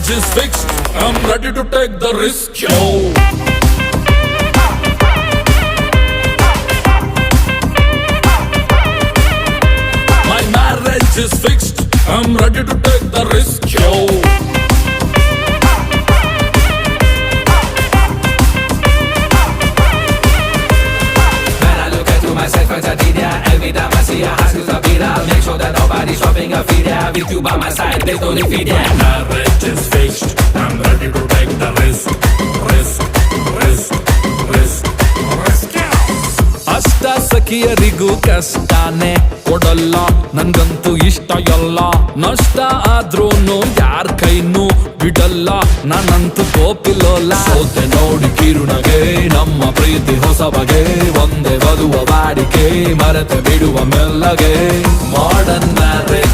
marriage is fixed. I'm ready to take the risk, yo. My marriage is fixed. I'm ready to take the risk, yo. Myself as a leader, every time I see a house is a beat, I'll make sure that nobody's shopping a feed. With you by my side, there's no defeat. Marriage is fixed. I'm ready to take the risk. ಅಷ್ಟ ಸಖಿಯರಿಗೂ ಕಷ್ಟನೇ ಕೊಡಲ್ಲ, ನನ್ಗಂತೂ ಇಷ್ಟ ಎಲ್ಲ. ನಷ್ಟ ಆದ್ರೂನು ಯಾರ್ ಕೈನೂ ಬಿಡಲ್ಲ, ನಾನಂತೂ ಗೋಪಿಲೋಲ್ಲ. ಸೋತೆ ನೋಡಿ ಕಿರುನಗೆ ನಮ್ಮ ಪ್ರೀತಿ ಹೊಸ ಬಗೆ, ಒಂದೇ ಬದುವ ಬಾಡಿಕೆ ಮರೆತೆ ಬಿಡುವ ಮೆಲ್ಲಗೆ. Modern marriage